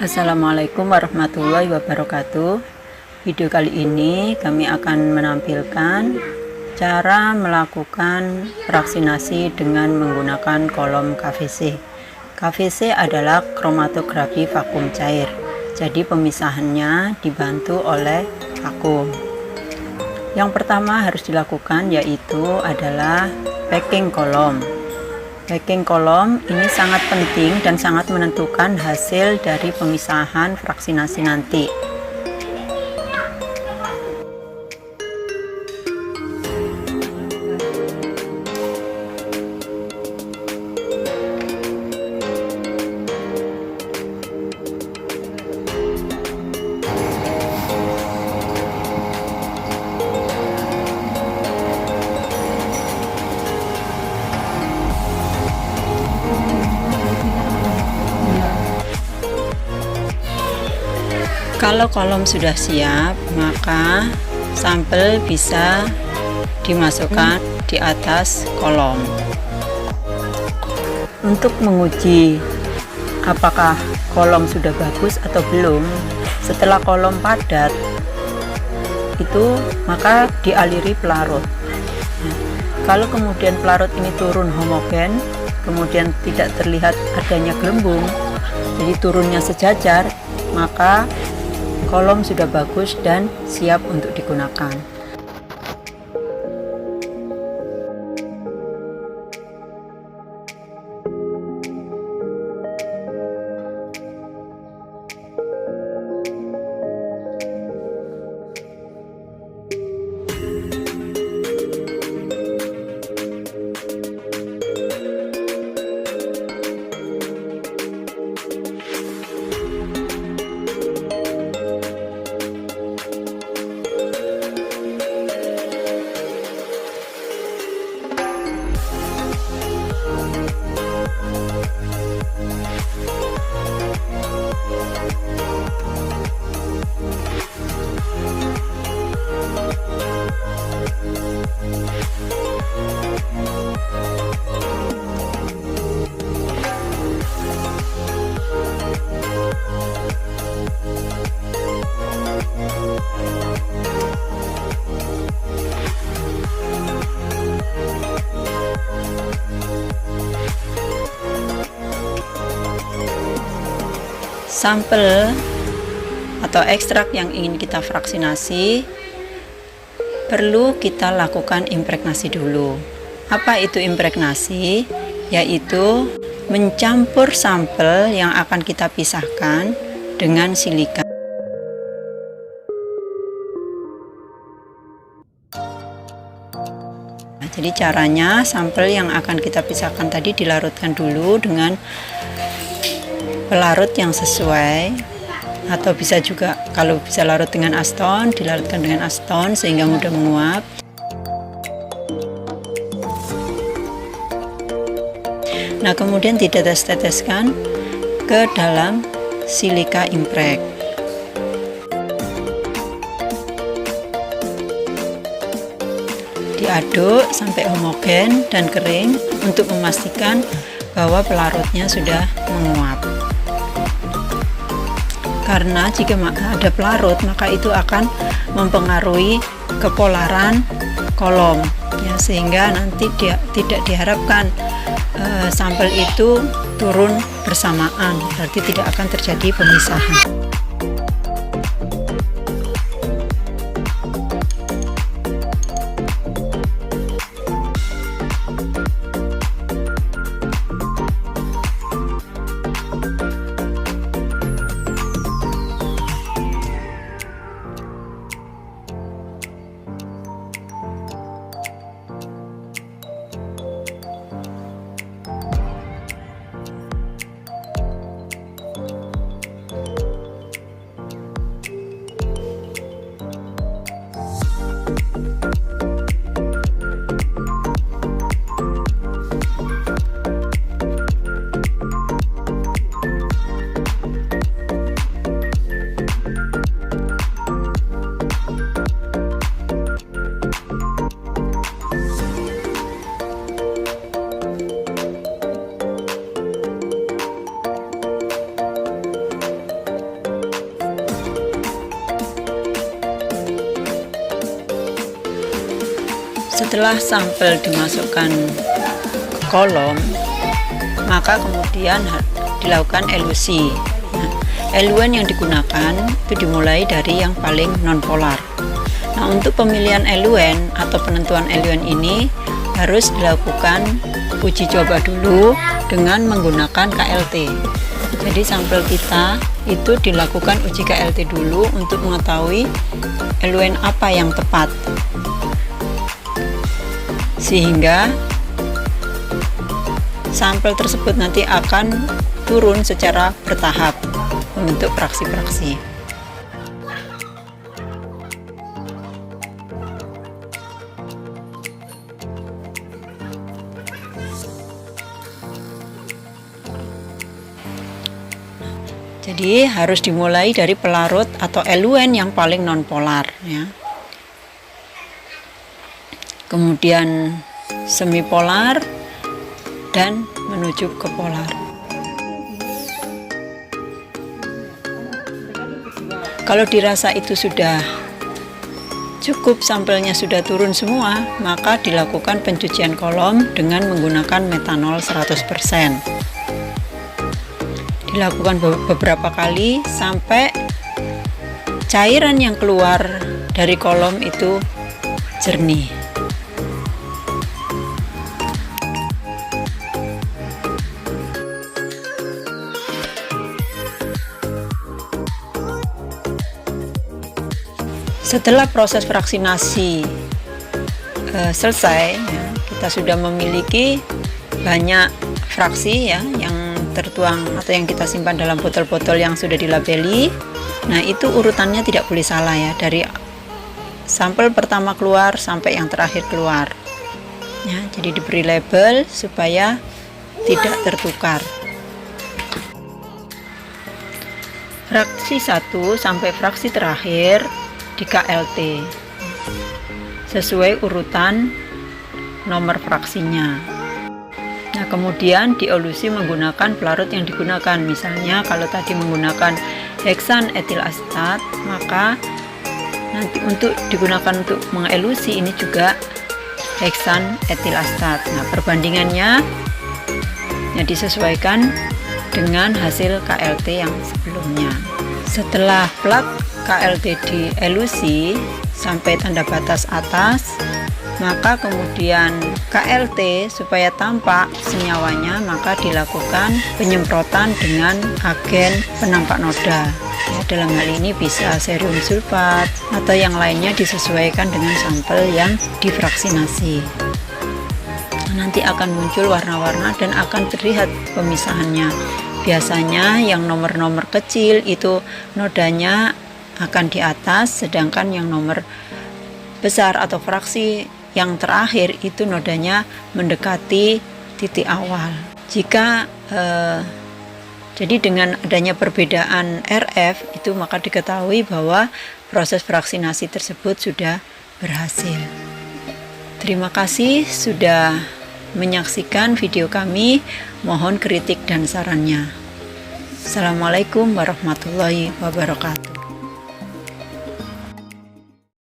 Assalamualaikum warahmatullahi wabarakatuh. Video kali ini kami akan menampilkan cara melakukan fraksinasi dengan menggunakan kolom KVC. KVC adalah kromatografi vakum cair, jadi pemisahannya dibantu oleh vakum. Yang pertama harus dilakukan yaitu adalah packing kolom. Packing kolom ini sangat penting dan sangat menentukan hasil dari pemisahan fraksinasi nanti. Kalau kolom sudah siap, maka sampel bisa dimasukkan di atas kolom. Untuk menguji apakah kolom sudah bagus atau belum, setelah kolom padat itu maka dialiri pelarut. Kalau kemudian pelarut ini turun homogen, kemudian tidak terlihat adanya gelembung, jadi turunnya sejajar, maka kolom sudah bagus dan siap untuk digunakan. Sampel atau ekstrak yang ingin kita fraksinasi perlu kita lakukan impregnasi dulu. Apa itu impregnasi? Yaitu mencampur sampel yang akan kita pisahkan dengan silika. Nah, jadi caranya sampel yang akan kita pisahkan tadi dilarutkan dulu dengan pelarut yang sesuai, atau bisa juga kalau bisa larut dengan aston, dilarutkan dengan aston sehingga mudah menguap. Nah, kemudian ditetes-teteskan ke dalam silika impreg. Diaduk sampai homogen dan kering untuk memastikan bahwa pelarutnya sudah menguap. Karena jika ada pelarut, maka itu akan mempengaruhi kepolaran kolom, ya, sehingga nanti tidak diharapkan sampel itu turun bersamaan, berarti tidak akan terjadi pemisahan. Setelah sampel dimasukkan ke kolom, maka kemudian dilakukan elusi. Nah, eluan yang digunakan itu dimulai dari yang paling nonpolar. Nah, untuk pemilihan eluen atau penentuan eluen ini harus dilakukan uji coba dulu dengan menggunakan KLT. Jadi sampel kita itu dilakukan uji KLT dulu untuk mengetahui eluen apa yang tepat, sehingga sampel tersebut nanti akan turun secara bertahap membentuk fraksi-fraksi. Jadi harus dimulai dari pelarut atau eluen yang paling nonpolar ya. Kemudian semipolar dan menuju ke polar. Kalau dirasa itu sudah cukup, sampelnya sudah turun semua, maka dilakukan pencucian kolom dengan menggunakan metanol 100%. Dilakukan beberapa kali sampai cairan yang keluar dari kolom itu jernih. Setelah proses fraksinasi selesai, ya, kita sudah memiliki banyak fraksi ya yang tertuang atau yang kita simpan dalam botol-botol yang sudah dilabeli. Nah, itu urutannya tidak boleh salah ya, dari sampel pertama keluar sampai yang terakhir keluar ya. Jadi diberi label supaya tidak tertukar. Fraksi 1 sampai fraksi terakhir di KLT sesuai urutan nomor fraksinya. Nah, kemudian dielusi menggunakan pelarut yang digunakan. Misalnya kalau tadi menggunakan heksan etil asetat, maka nanti untuk digunakan untuk mengelusi ini juga heksan etil asetat. Nah, perbandingannya ya disesuaikan dengan hasil KLT yang sebelumnya. Setelah plat KLT dielusi sampai tanda batas atas, maka kemudian KLT supaya tampak senyawanya, maka dilakukan penyemprotan dengan agen penampak noda ya, dalam hal ini bisa serum sulfat atau yang lainnya, disesuaikan dengan sampel yang difraksinasi. Nanti akan muncul warna-warna dan akan terlihat pemisahannya. Biasanya yang nomor-nomor kecil itu nodanya akan di atas, sedangkan yang nomor besar atau fraksi yang terakhir itu nodanya mendekati titik awal. Jadi dengan adanya perbedaan RF itu, maka diketahui bahwa proses fraksinasi tersebut sudah berhasil. Terima kasih sudah menyaksikan video kami. Mohon kritik dan sarannya. Assalamualaikum warahmatullahi wabarakatuh.